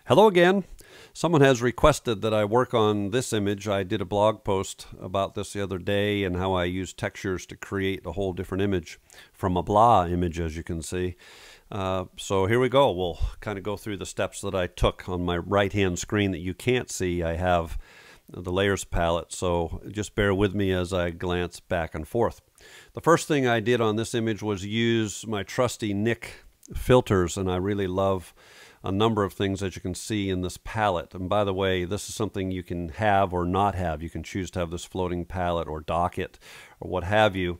Hello again. Someone has requested that I work on this image. I did a blog post about this the other day and how I use textures to create a whole different image from a blah image, as you can see. So here we go. We'll kind of go through the steps that I took. On my right-hand screen that you can't see, I have the layers palette, so just bear with me as I glance back and forth. The first thing I did on this image was use my trusty Nik filters, and I really love a number of things that you can see in this palette. And by the way, this is something you can have or not have. You can choose to have this floating palette or dock it or what have you.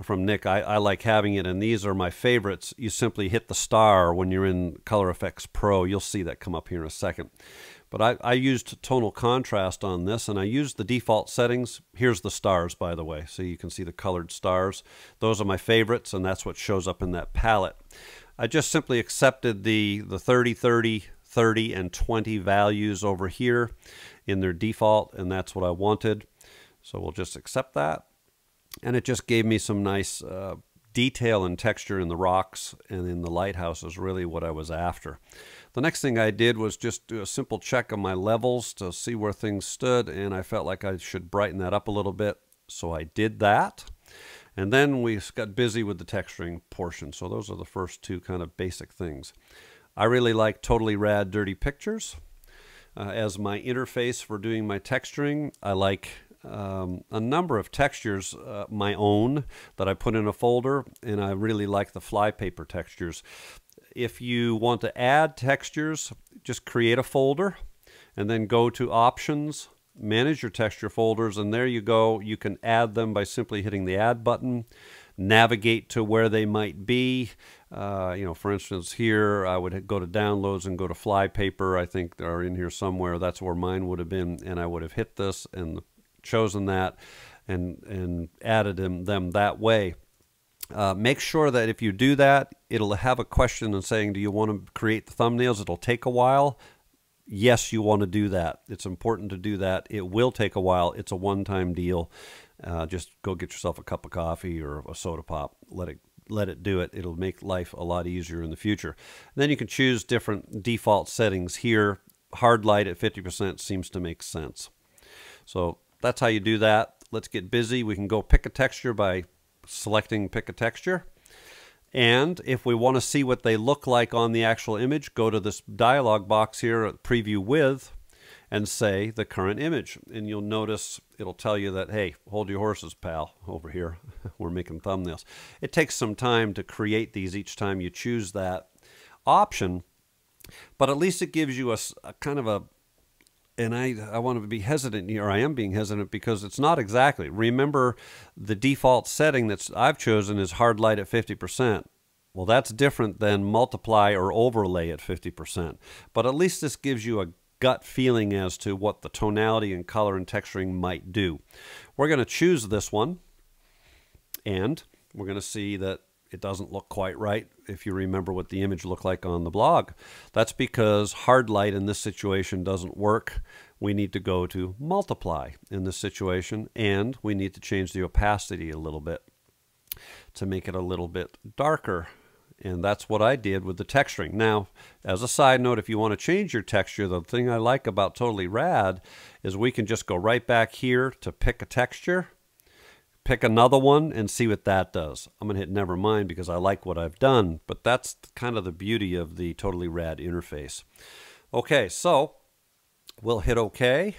From Nik, I like having it, and these are my favorites. You simply hit the star when you're in Color Efex Pro. You'll see that come up here in a second. But I used tonal contrast on this, and I used the default settings. Here's the stars, by the way, so you can see the colored stars. Those are my favorites, and that's what shows up in that palette. I just simply accepted the 30, 30, 30, and 20 values over here in their default, and that's what I wanted. So we'll just accept that. And it just gave me some nice detail and texture in the rocks and in the lighthouse is really what I was after. The next thing I did was just do a simple check on my levels to see where things stood, and I felt like I should brighten that up a little bit. So I did that. And then we got busy with the texturing portion. So those are the first two kind of basic things. I really like Totally Rad Dirty Pictures as my interface for doing my texturing. I like a number of textures, my own, that I put in a folder, and I really like the flypaper textures. If you want to add textures, just create a folder and then go to Options, Manage your texture folders, and there you go. You can add them by simply hitting the Add button, navigate to where they might be. For instance, here I would go to Downloads and go to Flypaper. I think they're in here somewhere. That's where mine would have been, and I would have hit this and chosen that and added them that way. Make sure that if you do that, it'll have a question and saying, do you want to create the thumbnails? It'll take a while. Yes, you want to do that. It's important to do that. It will take a while. It's a one-time deal. Just go get yourself a cup of coffee or a soda pop. Let it do it. It'll make life a lot easier in the future. And then you can choose different default settings here. Hard light at 50% seems to make sense. So that's how you do that. Let's get busy. We can go pick a texture by selecting Pick a Texture. And if we want to see what they look like on the actual image, go to this dialog box here, Preview With, and say the current image. And you'll notice it'll tell you that, hey, hold your horses, pal, over here. We're making thumbnails. It takes some time to create these each time you choose that option, but at least it gives you a kind of a, and I want to be hesitant here. I am being hesitant because it's not exactly. Remember, the default setting that I've chosen is hard light at 50%. Well, that's different than multiply or overlay at 50%. But at least this gives you a gut feeling as to what the tonality and color and texturing might do. We're going to choose this one, and we're going to see that it doesn't look quite right if you remember what the image looked like on the blog. That's because hard light in this situation doesn't work. We need to go to multiply in this situation, and we need to change the opacity a little bit to make it a little bit darker. And that's what I did with the texturing. Now, as a side note, if you want to change your texture, the thing I like about Totally Rad is we can just go right back here to Pick a Texture, pick another one, and see what that does. I'm going to hit never mind because I like what I've done, but that's kind of the beauty of the Totally Rad interface. Okay, so we'll hit OK,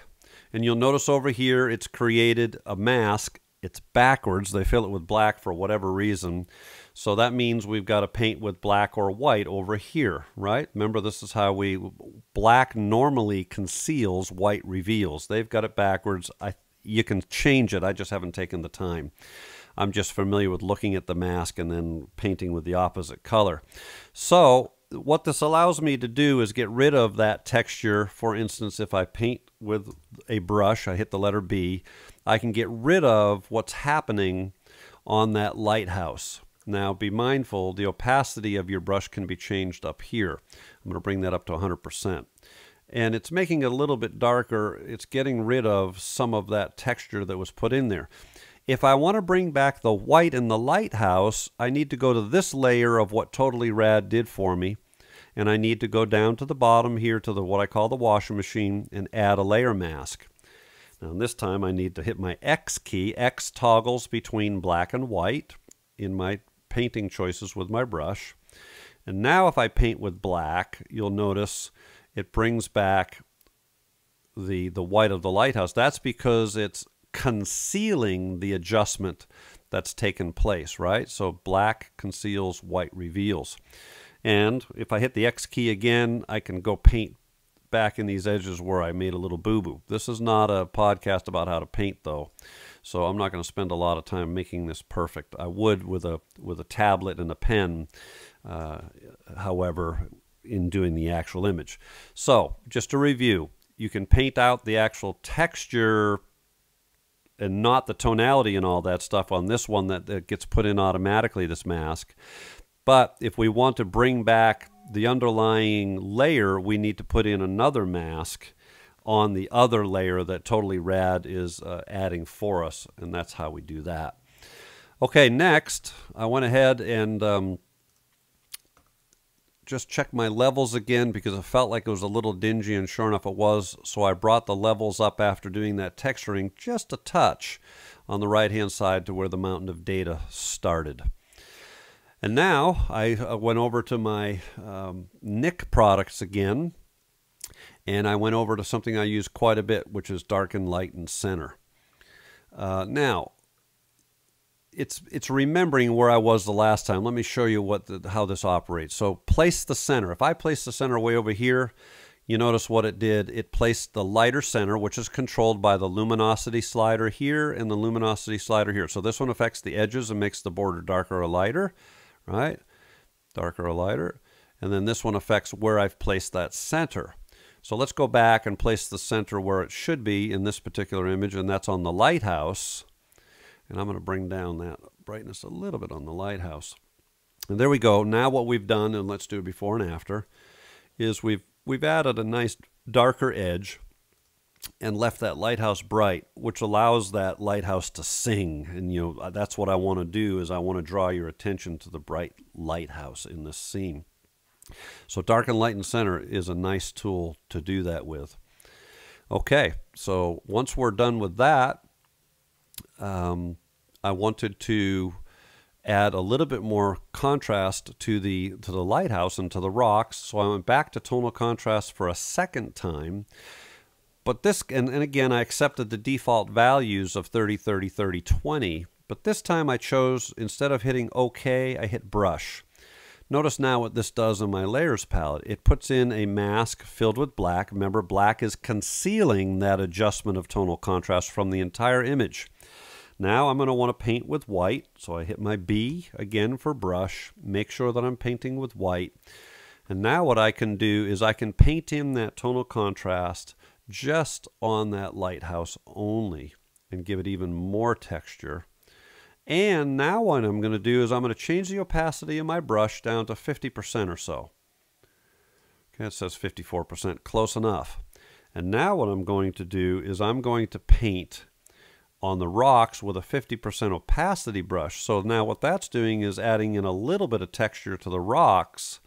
and you'll notice over here it's created a mask. It's backwards. They fill it with black for whatever reason. So that means we've got to paint with black or white over here, right? Remember, this is how black normally conceals, white reveals. They've got it backwards. You can change it. I just haven't taken the time. I'm just familiar with looking at the mask and then painting with the opposite color. So what this allows me to do is get rid of that texture. For instance, if I paint with a brush, I hit the letter B, I can get rid of what's happening on that lighthouse. Now be mindful, the opacity of your brush can be changed up here. I'm going to bring that up to 100%. And it's making it a little bit darker. It's getting rid of some of that texture that was put in there. If I want to bring back the white in the lighthouse, I need to go to this layer of what Totally Rad did for me and I need to go down to the bottom here to the what I call the washing machine and add a layer mask. Now this time I need to hit my X key. X toggles between black and white in my painting choices with my brush. And now if I paint with black, you'll notice it brings back the white of the lighthouse. That's because it's concealing the adjustment that's taken place, right? So black conceals, white reveals. And if I hit the X key again, I can go paint back in these edges where I made a little boo-boo. This is not a podcast about how to paint though, so I'm not going to spend a lot of time making this perfect. I would with a tablet and a pen, however, in doing the actual image. So just to review, you can paint out the actual texture and not the tonality and all that stuff on this one that gets put in automatically, this mask. But if we want to bring back the underlying layer, we need to put in another mask on the other layer that Totally Rad is adding for us, and that's how we do that. Okay, next, I went ahead and just checked my levels again because it felt like it was a little dingy, and sure enough it was. So I brought the levels up after doing that texturing just a touch on the right-hand side to where the mountain of data started. And now I went over to my Nik products again, and I went over to something I use quite a bit, which is darken, lighten, center. Now, it's remembering where I was the last time. Let me show you how this operates. So place the center. If I place the center way over here, you notice what it did. It placed the lighter center, which is controlled by the luminosity slider here and the luminosity slider here. So this one affects the edges and makes the border darker or lighter, right? Darker or lighter. And then this one affects where I've placed that center. So let's go back and place the center where it should be in this particular image, and that's on the lighthouse. And I'm going to bring down that brightness a little bit on the lighthouse. And there we go. Now what we've done, and let's do it before and after, is we've added a nice darker edge and left that lighthouse bright, which allows that lighthouse to sing. And you know, that's what I want to do, is I want to draw your attention to the bright lighthouse in this scene. So darken, lighten, center is a nice tool to do that with. Okay, so once we're done with that, I wanted to add a little bit more contrast to the lighthouse and to the rocks, so I went back to tonal contrast for a second time. But this, and again, I accepted the default values of 30, 30, 30, 20, but this time I chose, instead of hitting OK, I hit brush. Notice now what this does in my layers palette. It puts in a mask filled with black. Remember, black is concealing that adjustment of tonal contrast from the entire image. Now I'm going to want to paint with white, so I hit my B again for brush, make sure that I'm painting with white. And now what I can do is I can paint in that tonal contrast just on that lighthouse only and give it even more texture. And now what I'm going to do is I'm going to change the opacity of my brush down to 50% or so. Okay, it says 54%, close enough. And now what I'm going to do is I'm going to paint on the rocks with a 50% opacity brush. So now what that's doing is adding in a little bit of texture to the rocks,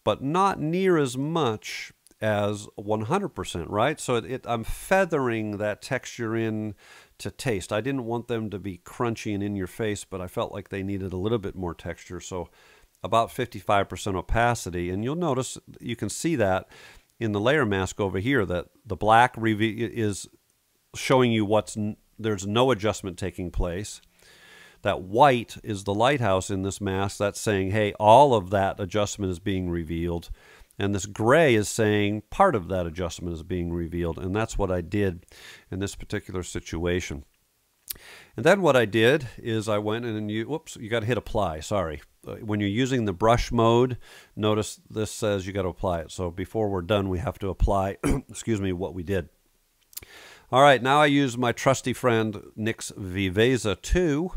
but not near as much as 100%, right? So I'm feathering that texture in to taste. I didn't want them to be crunchy and in your face, but I felt like they needed a little bit more texture. So about 55% opacity. And you'll notice, you can see that in the layer mask over here, that the black is showing you there's no adjustment taking place. That white is the lighthouse in this mask. That's saying, hey, all of that adjustment is being revealed. And this gray is saying part of that adjustment is being revealed. And that's what I did in this particular situation. And then what I did is I went and you got to hit apply, sorry. When you're using the brush mode, notice this says you got to apply it. So before we're done, we have to apply, excuse me, what we did. All right, now I use my trusty friend Nik's Viveza 2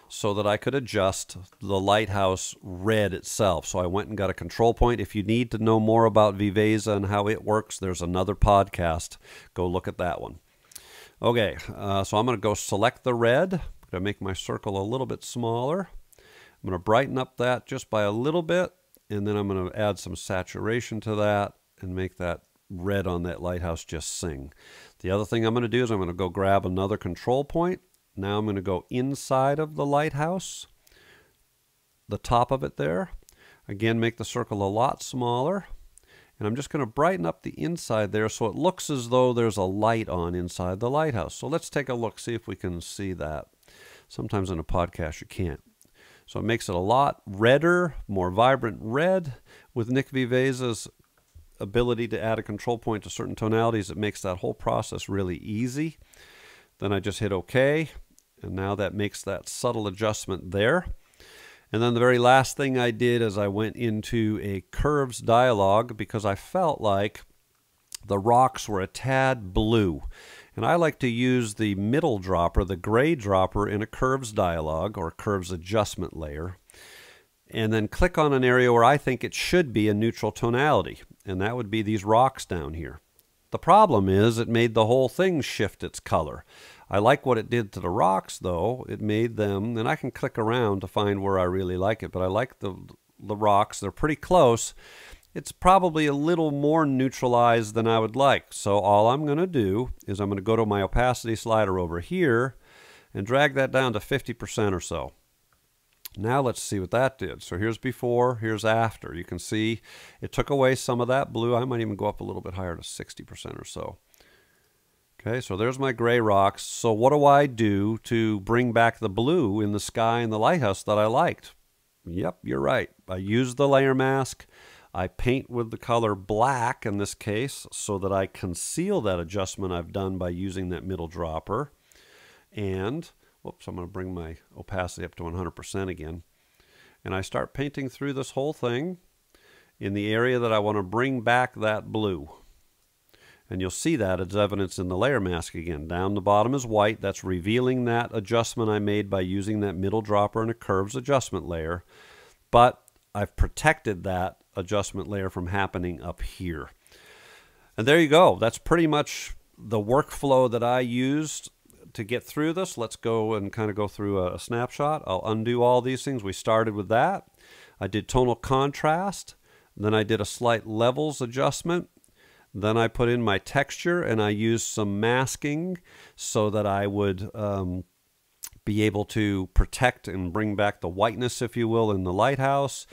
so that I could adjust the lighthouse red itself. So I went and got a control point. If you need to know more about Viveza and how it works, there's another podcast. Go look at that one. Okay, so I'm going to go select the red. I'm going to make my circle a little bit smaller. I'm going to brighten up that just by a little bit, and then I'm going to add some saturation to that and make that red on that lighthouse just sing. The other thing I'm going to do is I'm going to go grab another control point. Now I'm going to go inside of the lighthouse, the top of it there. Again, make the circle a lot smaller. And I'm just going to brighten up the inside there so it looks as though there's a light on inside the lighthouse. So let's take a look, see if we can see that. Sometimes in a podcast you can't. So it makes it a lot redder, more vibrant red. With Nik Viveza's ability to add a control point to certain tonalities, it makes that whole process really easy. Then I just hit OK, and now that makes that subtle adjustment there. And then the very last thing I did is I went into a curves dialog because I felt like the rocks were a tad blue. And I like to use the middle dropper, the gray dropper, in a curves dialog or curves adjustment layer. And then click on an area where I think it should be a neutral tonality. And that would be these rocks down here. The problem is it made the whole thing shift its color. I like what it did to the rocks, though. It made them, and I can click around to find where I really like it, but I like the rocks. They're pretty close. It's probably a little more neutralized than I would like. So all I'm going to do is I'm going to go to my opacity slider over here and drag that down to 50% or so. Now let's see what that did. So here's before, here's after. You can see it took away some of that blue. I might even go up a little bit higher to 60% or so. Okay, so there's my gray rocks. So what do I do to bring back the blue in the sky and the lighthouse that I liked? Yep, you're right. I use the layer mask. I paint with the color black in this case so that I conceal that adjustment I've done by using that middle dropper. And, whoops, I'm going to bring my opacity up to 100% again. And I start painting through this whole thing in the area that I want to bring back that blue. And you'll see that as evidence in the layer mask again. Down the bottom is white. That's revealing that adjustment I made by using that middle dropper in a curves adjustment layer. But I've protected that adjustment layer from happening up here. And there you go. That's pretty much the workflow that I used to get through this. Let's go and kind of go through a snapshot. I'll undo all these things. We started with that. I did tonal contrast. Then I did a slight levels adjustment. Then I put in my texture and I used some masking so that I would be able to protect and bring back the whiteness, if you will, in the lighthouse.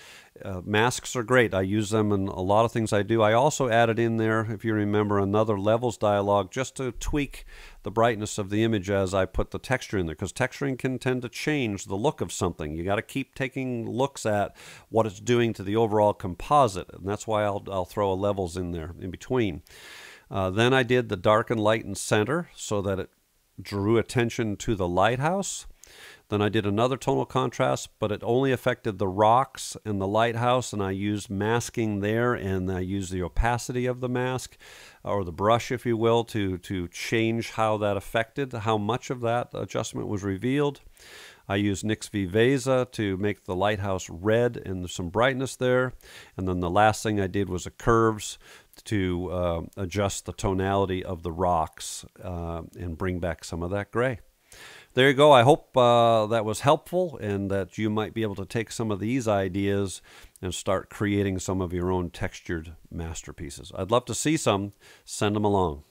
Masks are great. I use them in a lot of things I do. I also added in there, if you remember, another levels dialog just to tweak the brightness of the image as I put the texture in there, because texturing can tend to change the look of something. You got to keep taking looks at what it's doing to the overall composite, and that's why I'll throw a levels in there in between. Then I did the dark and light and center so that it drew attention to the lighthouse. Then I did another tonal contrast, but it only affected the rocks and the lighthouse, and I used masking there, and I used the opacity of the mask, or the brush, if you will, to change how that affected, how much of that adjustment was revealed. I used Nik Viveza to make the lighthouse red and some brightness there. And then the last thing I did was a curves to adjust the tonality of the rocks and bring back some of that gray. There you go. I hope that was helpful and that you might be able to take some of these ideas and start creating some of your own textured masterpieces. I'd love to see some. Send them along.